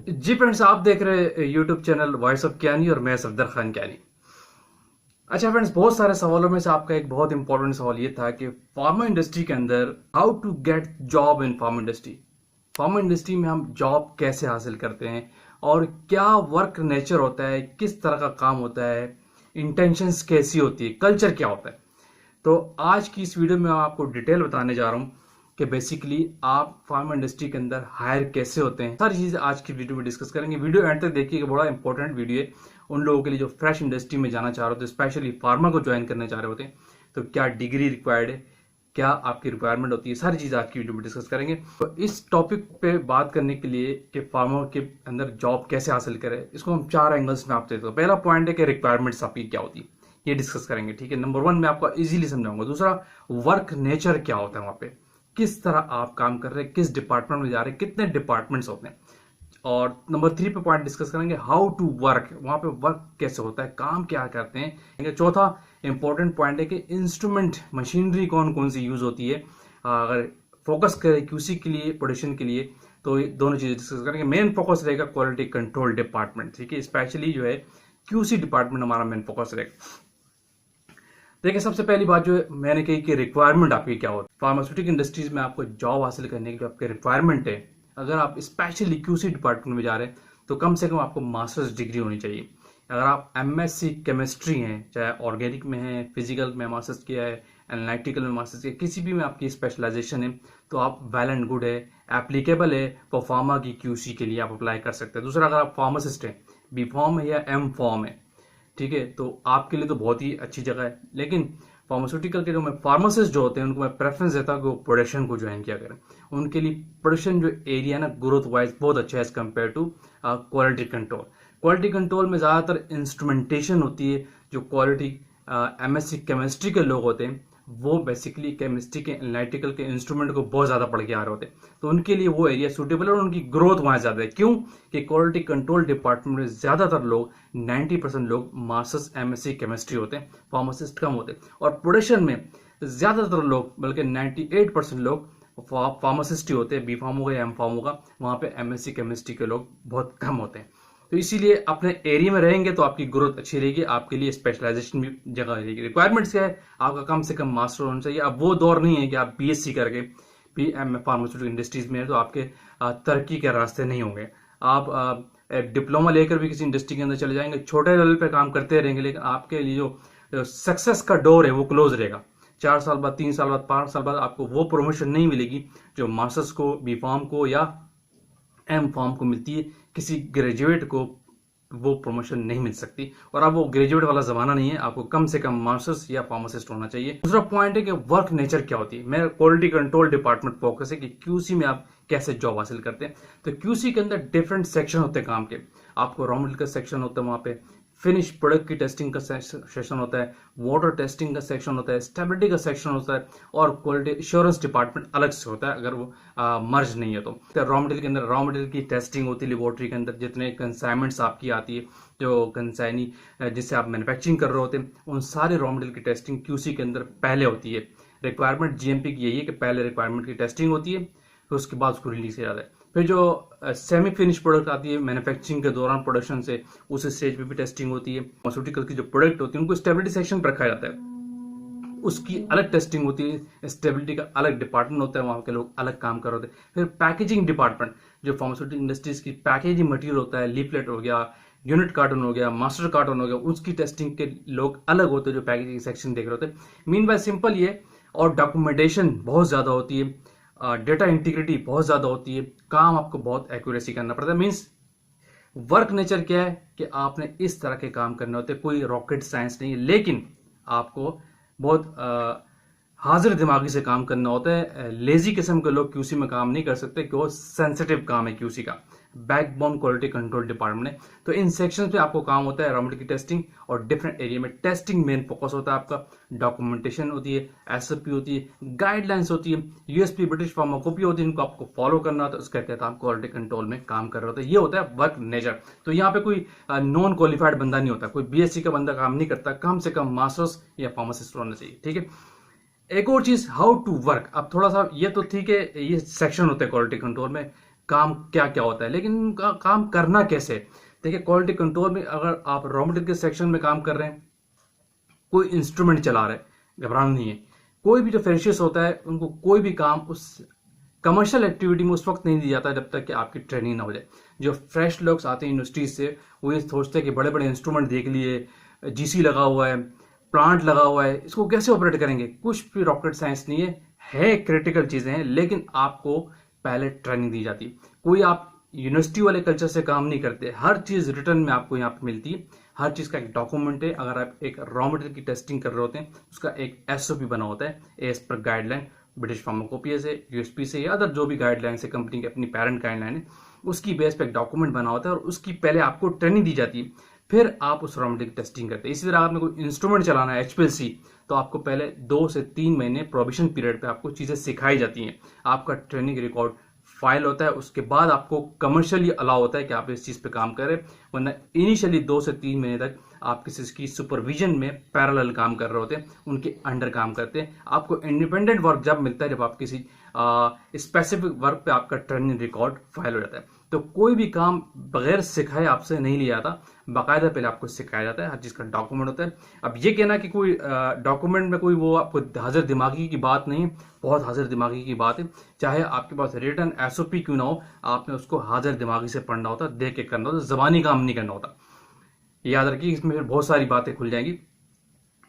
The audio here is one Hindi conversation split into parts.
जी फ्रेंड्स, आप देख रहे हैं यूट्यूब चैनल वॉइस ऑफ ज्ञानी और मैं सफदर खान ज्ञानी। अच्छा फ्रेंड्स, बहुत सारे सवालों में से आपका एक बहुत इंपॉर्टेंट सवाल ये था कि फार्मा इंडस्ट्री के अंदर how to get job in pharma industry. Pharma industry में हम जॉब कैसे हासिल करते हैं और क्या वर्क नेचर होता है, किस तरह का काम होता है, इंटेंशंस कैसी होती है, कल्चर क्या होता है। तो आज की इस वीडियो में मैं आपको डिटेल बताने जा रहा हूँ कि बेसिकली आप फार्मा इंडस्ट्री के अंदर हायर कैसे होते हैं। सारी चीजें आज की वीडियो में डिस्कस करेंगे। वीडियो एंड तक देखिएगा, बड़ा इंपॉर्टेंट वीडियो है उन लोगों के लिए जो फ्रेश इंडस्ट्री में जाना चाह रहे होते हैं, स्पेशली फार्मा को ज्वाइन करना चाह रहे होते हैं। तो क्या डिग्री रिक्वायर्ड है, क्या आपकी रिक्वायरमेंट होती है, सारी चीजें आज की वीडियो में डिस्कस करेंगे। तो इस टॉपिक पे बात करने के लिए कि फार्मा के अंदर जॉब कैसे हासिल करें, इसको हम 4 एंगल्स में आपसे। पहला पॉइंट है कि रिक्वायरमेंट्स आपकी क्या होती है, ये डिस्कस करेंगे। ठीक है, नंबर 1 मैं आपको इजीली समझाऊंगा। दूसरा, वर्क नेचर क्या होता है, वहां पे किस तरह आप काम कर रहे हैं, किस डिपार्टमेंट में जा रहे हैं, कितने डिपार्टमेंट्स होते हैं। और नंबर 3 पे पॉइंट डिस्कस करेंगे हाउ टू वर्क, वहां पे वर्क कैसे होता है, काम क्या करते हैं। चौथा इंपॉर्टेंट पॉइंट है कि इंस्ट्रूमेंट मशीनरी कौन कौन सी यूज होती है। अगर फोकस करें क्यूसी के लिए, प्रोडक्शन के लिए, तो ये दोनों चीजें डिस्कस करेंगे। मेन फोकस रहेगा क्वालिटी कंट्रोल डिपार्टमेंट। ठीक है, स्पेशली जो है क्यूसी डिपार्टमेंट हमारा मेन फोकस रहेगा। देखिए, सबसे पहली बात जो मैंने कही कि रिक्वायरमेंट आपकी क्या होती है। फार्मास्यूटिकल इंडस्ट्रीज में आपको जॉब हासिल करने की जो आपकी रिक्वायरमेंट है, अगर आप स्पेशली क्यूसी डिपार्टमेंट में जा रहे हैं तो कम से कम आपको मास्टर्स डिग्री होनी चाहिए। अगर आप एमएससी केमिस्ट्री हैं, चाहे ऑर्गेनिक में है, फिजिकल में मास्टर्स किया है, एनालिटिकल में मास्टर्स किया, किसी भी में आपकी स्पेशलाइजेशन है, तो आप वेल एंड गुड है, एप्लीकेबल है फॉर फार्मा की क्यूसी के लिए आप अप्लाई कर सकते हैं। दूसरा, अगर आप फार्मासिस्ट हैं, बी फॉर्म है या एम फॉर्म है, ठीक है, तो आपके लिए तो बहुत ही अच्छी जगह है। लेकिन फार्मास्यूटिकल के जो मैं फार्मासिस्ट जो होते हैं उनको मैं प्रेफरेंस देता हूँ कि वो प्रोडक्शन को ज्वाइन किया करें। उनके लिए प्रोडक्शन जो एरिया है ना, ग्रोथ वाइज बहुत अच्छा है as compare to quality control. Quality control में ज़्यादातर इंस्ट्रूमेंटेशन होती है। जो क्वालिटी एमएससी केमिस्ट्री के लोग होते हैं वो बेसिकली केमिस्ट्री के एनालिटिकल के इंस्ट्रूमेंट को बहुत ज़्यादा पढ़ के आ रहे होते हैं, तो उनके लिए वो एरिया सूटेबल है और उनकी ग्रोथ वहाँ ज़्यादा है। क्यों कि क्वालिटी कंट्रोल डिपार्टमेंट में ज़्यादातर लोग 90% लोग मास्टर्स एमएससी केमिस्ट्री होते हैं, फार्मासिस्ट कम होते हैं। और प्रोडक्शन में ज़्यादातर लोग बल्कि 98% लोग फार्मासिस्ट ही होते हैं, बी फार्म होगा या एम फार्म होगा, वहाँ पे एमएससी केमिस्ट्री के लोग बहुत कम होते हैं। तो इसीलिए अपने एरिया में रहेंगे तो आपकी ग्रोथ अच्छी रहेगी, आपके लिए स्पेशलाइजेशन भी जगह रहेगी। रिक्वायरमेंट्स क्या है, आपका कम से कम मास्टर होना चाहिए। अब वो दौर नहीं है कि आप बीएससी करके पीएम फार्मास्यूटिकल इंडस्ट्रीज में है तो आपके तरक्की के रास्ते नहीं होंगे। आप डिप्लोमा लेकर भी किसी इंडस्ट्री के अंदर चले जाएंगे, छोटे लेवल पे काम करते रहेंगे, लेकिन आपके लिए जो सक्सेस का डोर है वो क्लोज रहेगा। 4 साल बाद, 3 साल बाद, 5 साल बाद आपको वो प्रमोशन नहीं मिलेगी जो मास्टर्स को, बी फार्म को या एम फॉर्म को मिलती है। किसी ग्रेजुएट को वो प्रमोशन नहीं मिल सकती, और अब वो ग्रेजुएट वाला जमाना नहीं है। आपको कम से कम मास्टर्स या फार्मासिस्ट होना चाहिए। दूसरा पॉइंट है कि वर्क नेचर क्या होती है। मेरा क्वालिटी कंट्रोल डिपार्टमेंट फोकस है कि क्यूसी में आप कैसे जॉब हासिल करते हैं। तो क्यूसी के अंदर डिफरेंट सेक्शन होते हैं काम के। आपको रॉ मटेरियल का सेक्शन होता है, वहां पे फिनिश प्रोडक्ट की टेस्टिंग का सेक्शन होता है, वाटर टेस्टिंग का सेक्शन होता है, स्टेबिलिटी का सेक्शन होता है, और क्वालिटी एश्योरेंस डिपार्टमेंट अलग से होता है अगर वो मर्ज नहीं है तो। रॉ मटेरियल के अंदर रॉ मटेरियल की टेस्टिंग होती है, लेबोरेटरी के अंदर जितने कंसाइनमेंट्स आपकी आती है, जो कंसाइनी जिससे आप मैन्युफैक्चरिंग कर रहे होते हैं, उन सारे रॉ मटेरियल की टेस्टिंग क्यूसी के अंदर पहले होती है। रिक्वायरमेंट जीएमपी की यही है कि पहले रिक्वायरमेंट की टेस्टिंग होती है, फिर उसके बाद उसको रिलीज किया जाता है। फिर जो सेमी फिनिश प्रोडक्ट आती है मैन्युफैक्चरिंग के दौरान, प्रोडक्शन से उस स्टेज पे भी टेस्टिंग होती है। फार्मास्यूटिकल की जो प्रोडक्ट होती है उनको स्टेबिलिटी सेक्शन पर रखा जाता है, उसकी अलग टेस्टिंग होती है। स्टेबिलिटी का अलग डिपार्टमेंट होता है, वहां के लोग अलग काम कर रहे होते हैं। फिर पैकेजिंग डिपार्टमेंट, जो फार्मास्यूटिकल इंडस्ट्रीज की पैकेजिंग मटेरियल होता है, लीफलेट हो गया, यूनिट कार्टन हो गया, मास्टर कार्टन हो गया, उसकी टेस्टिंग के लोग अलग होते हैं जो पैकेजिंग सेक्शन देख रहे होते हैं। मीन बाय सिंपल ये, और डॉक्यूमेंटेशन बहुत ज्यादा होती है, डेटा इंटीग्रिटी बहुत ज्यादा होती है, काम आपको बहुत एक्यूरेसी करना पड़ता है। मीन्स वर्क नेचर क्या है कि आपने इस तरह के काम करने होते हैं, कोई रॉकेट साइंस नहीं है, लेकिन आपको बहुत हाजिर दिमागी से काम करना होता है। लेजी किस्म के लोग क्यूसी में काम नहीं कर सकते, क्यों, सेंसिटिव काम है क्यूसी का। बैकबोन क्वालिटी कंट्रोल डिपार्टमेंट है, तो इन सेक्शंस पे आपको काम होता है रॉ मटेरियल की टेस्टिंग, और डिफरेंट एरिया में टेस्टिंग मेन फोकस होता है आपका। डॉक्यूमेंटेशन होती है, एसओपी होती है, गाइडलाइंस होती है, यूएसपी ब्रिटिश फार्माकोपी होती है, इनको आपको फॉलो करना होता है। उसके तहत आप क्वालिटी कंट्रोल में काम कर रहे होते हैं। ये होता है वर्क नेचर। तो यहाँ पे कोई नॉन क्वालिफाइड बंदा नहीं होता, कोई बीएससी का बंदा काम नहीं करता, कम से कम मास्टर्स या फार्मासिस्ट होना चाहिए। ठीक है, एक और चीज, हाउ टू वर्क। अब थोड़ा सा, ये तो ठीक है, ये सेक्शन होते हैं क्वालिटी कंट्रोल में, काम क्या क्या होता है, लेकिन उनका काम करना कैसे। देखिए क्वालिटी कंट्रोल में अगर आप रॉ मटेरियल के सेक्शन में काम कर रहे हैं, कोई इंस्ट्रूमेंट चला रहे हैं, घबराना नहीं है। कोई भी जो फ्रेशर्स होता है उनको कोई भी काम उस कमर्शियल एक्टिविटी में उस वक्त नहीं दिया जाता जब तक कि आपकी ट्रेनिंग ना हो जाए। जो फ्रेश लोग आते हैं यूनिवर्सिटीज से, वो ये सोचते हैं कि बड़े बड़े इंस्ट्रूमेंट देख लिए, जीसी लगा हुआ है, प्लांट लगा हुआ है, इसको कैसे ऑपरेट करेंगे। कुछ भी रॉकेट साइंस नहीं है क्रिटिकल चीजें हैं, लेकिन आपको पहले ट्रेनिंग दी जाती है। कोई आप यूनिवर्सिटी वाले कल्चर से काम नहीं करते, हर चीज रिटर्न में आपको यहाँ पे मिलती है। हर चीज का एक डॉक्यूमेंट है। अगर आप एक रॉ मटेरियल की टेस्टिंग कर रहे होते हैं, उसका एक एसओपी बना होता है as per guideline British pharmacopoeia से, यूएसपी से, या अदर जो भी गाइडलाइन है, कंपनी की अपनी पेरेंट गाइडलाइन है, उसकी बेस पे एक डॉक्यूमेंट बना होता है और उसकी पहले आपको ट्रेनिंग दी जाती है, फिर आप उस रॉ मटेरियल की टेस्टिंग करते हैं। इसी तरह आपने कोई इंस्ट्रूमेंट चलाना है एचपीएलसी, तो आपको पहले 2 से 3 महीने प्रोविजन पीरियड पे आपको चीजें सिखाई जाती हैं, आपका ट्रेनिंग रिकॉर्ड फाइल होता है, उसके बाद आपको कमर्शियली अलाउ होता है कि आप इस चीज पे काम करें। वरना इनिशियली 2 से 3 महीने तक आप किसी की सुपरविजन में पैरेलल काम कर रहे होते हैं, उनके अंडर काम करते हैं। आपको इंडिपेंडेंट वर्क जब मिलता है जब आप किसी स्पेसिफिक वर्क पे आपका ट्रेनिंग रिकॉर्ड फाइल हो जाता है। तो कोई भी काम बगैर सिखाए आपसे नहीं लिया जाता, बाकायदा पहले आपको सिखाया जाता है, हर चीज का डॉक्यूमेंट होता है। अब ये कहना कि कोई डॉक्यूमेंट में कोई वो आपको हाजिर दिमागी की बात नहीं, बहुत हाजिर दिमागी की बात है। चाहे आपके पास रिटर्न एसओपी क्यों ना हो, आपने उसको हाजिर दिमागी से पढ़ना होता, देख के करना होता, जबानी काम नहीं करना होता। याद रखिए, इसमें फिर बहुत सारी बातें खुल जाएंगी।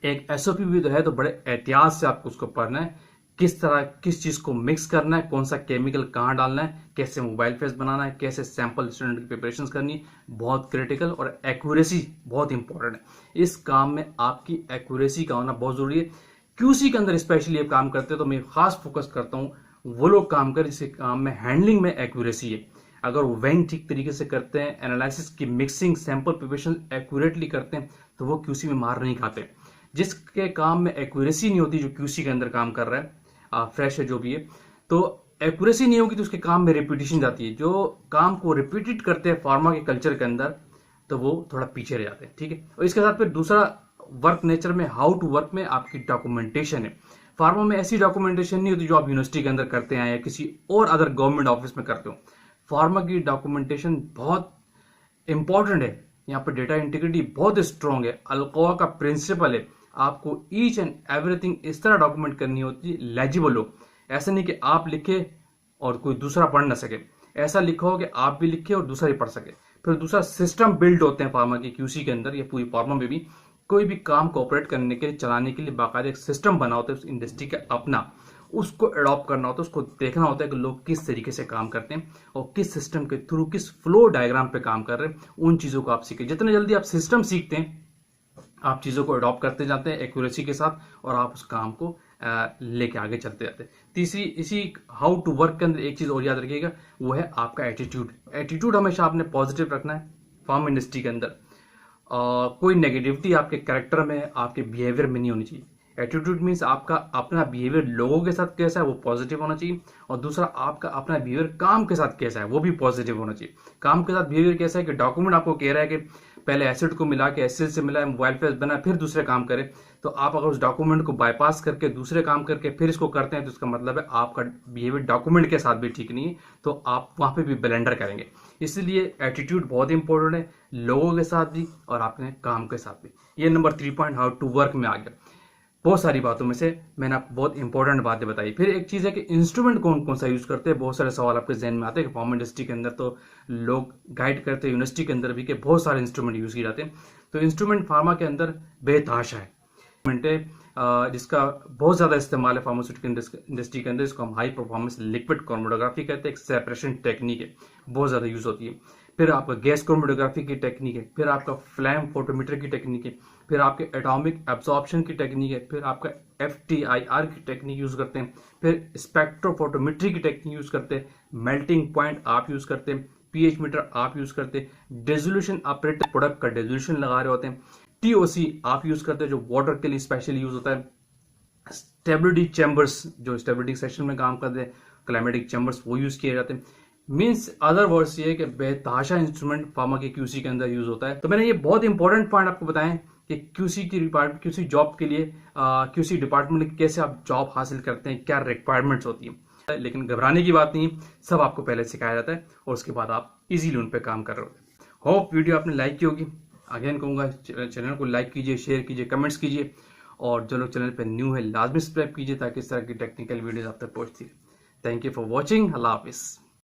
एक एसओपी भी तो है, तो बड़े एहतियात से आपको उसको पढ़ना है, किस तरह किस चीज को मिक्स करना है, कौन सा केमिकल कहाँ डालना है, कैसे मोबाइल फेस बनाना है, कैसे सैंपल स्टूडेंट की प्रिपरेशन करनी है, बहुत क्रिटिकल। और एक्यूरेसी बहुत इंपॉर्टेंट है। इस काम में आपकी एक्यूरेसी का होना बहुत जरूरी है। क्यूसी के अंदर स्पेशली आप काम करते हैं तो मैं खास फोकस करता हूँ वो लोग काम कर जिसके काम में हैंडलिंग में एक्यूरेसी है। अगर वो वेंग ठीक तरीके से करते हैं, एनालिसिस की मिक्सिंग, सैंपल प्रिपरेशन एक्यूरेटली करते हैं, तो वो क्यूसी में मार नहीं खाते। जिसके काम में एक्यूरेसी नहीं होती, जो क्यूसी के अंदर काम कर रहा है, फ्रेश है जो भी है, तो एक्यूरेसी नहीं होगी तो उसके काम में रिपीटिशन जाती है। जो काम को रिपीटेड करते हैं फार्मा के कल्चर के अंदर, तो वो थोड़ा पीछे रह जाते हैं। ठीक है। और इसके साथ फिर दूसरा वर्क नेचर में, हाउ टू वर्क में आपकी डॉक्यूमेंटेशन है। फार्मा में ऐसी डॉक्यूमेंटेशन नहीं होती जो आप यूनिवर्सिटी के अंदर करते हैं या किसी और अदर गवर्नमेंट ऑफिस में करते हो। फार्मा की डॉक्यूमेंटेशन बहुत इंपॉर्टेंट है। यहाँ पर डेटा इंटीग्रिटी बहुत स्ट्रांग है। अल्कोआ का प्रिंसिपल है, आपको ईच एंड एवरीथिंग इस तरह डॉक्यूमेंट करनी होती है लेजिबल हो। ऐसा नहीं कि आप लिखे और कोई दूसरा पढ़ ना सके, ऐसा लिखा हो कि आप भी लिखे और दूसरा ही पढ़ सके। फिर दूसरा सिस्टम बिल्ड होते हैं फार्मा की क्यूसी के अंदर या पूरी फार्मा में भी। कोई भी काम को ऑपरेट करने के लिए, चलाने के लिए बाकायदा एक सिस्टम बना होता है उस इंडस्ट्री का अपना, उसको अडॉप्ट करना होता है, उसको देखना होता है कि लोग किस तरीके से काम करते हैं और किस सिस्टम के थ्रू, किस फ्लो डायग्राम पे काम कर रहे हैं। उन चीजों को आप सीखें। जितने जल्दी आप सिस्टम सीखते हैं, आप चीजों को अडॉप्ट करते जाते हैं एक्यूरेसी के साथ, और आप उस काम को लेके आगे चलते जाते हैं। तीसरी, इसी हाउ टू वर्क के अंदर एक चीज और याद रखिएगा, वो है आपका एटीट्यूड। एटीट्यूड हमेशा आपने पॉजिटिव रखना है फार्म इंडस्ट्री के अंदर। कोई नेगेटिविटी आपके कैरेक्टर में, आपके बिहेवियर में नहीं होनी चाहिए। एटीट्यूड मीन्स आपका अपना बिहेवियर लोगों के साथ कैसा है वो पॉजिटिव होना चाहिए, और दूसरा आपका अपना बिहेवियर काम के साथ कैसा है वो भी पॉजिटिव होना चाहिए। काम के साथ बिहेवियर कैसा है कि डॉक्यूमेंट आपको कह रहा है कि पहले एसिड को मिला के एसिड से मिला, मोबाइल फेस बना, फिर दूसरे काम करे, तो आप अगर उस डॉक्यूमेंट को बाईपास करके दूसरे काम करके फिर इसको करते हैं, तो इसका मतलब है आपका बिहेवियर डॉक्यूमेंट के साथ भी ठीक नहीं है, तो आप वहां पे भी ब्लेंडर करेंगे। इसलिए एटीट्यूड बहुत इंपॉर्टेंट है, लोगों के साथ भी और आपके काम के साथ भी। ये number 3 point how to work में आ गया। बहुत सारी बातों में से मैंने आपको बहुत इंपॉर्टेंट बातें बताई। फिर एक चीज है कि इंस्ट्रूमेंट कौन कौन सा यूज करते हैं। बहुत सारे सवाल आपके जहन में आते हैं कि फार्मा इंडस्ट्री के अंदर तो लोग गाइड करते हैं, यूनिवर्सिटी के अंदर भी, कि बहुत सारे इंस्ट्रूमेंट यूज किए जाते हैं। तो इंस्ट्रूमेंट फार्मा के अंदर बेतहाशा है। इंस्ट्रूमेंट है जिसका बहुत ज्यादा इस्तेमाल है फार्मास्यूटिकल इंडस्ट्री के अंदर, इसको हम हाई परफॉर्मेंस लिक्विड क्रोमेटोग्राफी कहते हैं। एक सेपरेशन टेक्निक है, बहुत ज्यादा यूज होती है। फिर आपका गैस क्रोमेटोग्राफी की टेक्निक है, फिर आपका फ्लैम फोटोमीटर की टेक्निक है, फिर आपके एटॉमिक एब्जॉर्प्शन की टेक्निक है, फिर आपका FTIR की टेक्निक यूज करते हैं, फिर स्पेक्ट्रोफोटोमेट्री की टेक्निक यूज करते हैं, मेल्टिंग पॉइंट आप यूज करते हैं, pH मीटर आप यूज करते हैं, डेजोल्यूशन ऑपरेटेड प्रोडक्ट का डेजोल्यूशन लगा रहे होते हैं, TOC आप यूज करते हैं जो वाटर के लिए स्पेशली यूज होता है, स्टेबिलिटी चैम्बर्स जो स्टेबिलिटी सेक्शन में काम करते हैं, क्लाइमेटिक चैम्बर्स वो यूज किए जाते हैं। मीन्स अदर वर्ड्स ये कि बेतहाशा इंस्ट्रूमेंट फार्मा के क्यूसी के अंदर यूज होता है। तो मैंने ये बहुत इंपॉर्टेंट पॉइंट आपको बताएं कि क्यूसी जॉब के लिए क्यूसी डिपार्टमेंट कैसे आप जॉब हासिल करते हैं, क्या रिक्वायरमेंट्स होती है। लेकिन घबराने की बात नहीं, सब आपको पहले सिखाया जाता है और उसके बाद आप इजीली उन पर काम कर रहे होते। होप वीडियो आपने लाइक की होगी। अगेन कहूँगा चैनल को लाइक कीजिए, शेयर कीजिए, कमेंट्स कीजिए और जो लोग चैनल पर न्यू है लाजमी सब्सक्राइब कीजिए ताकि इस तरह की टेक्निकल वीडियोज आप तक पहुँचती है। Thank you for watching. अल्लाह हाफिज़।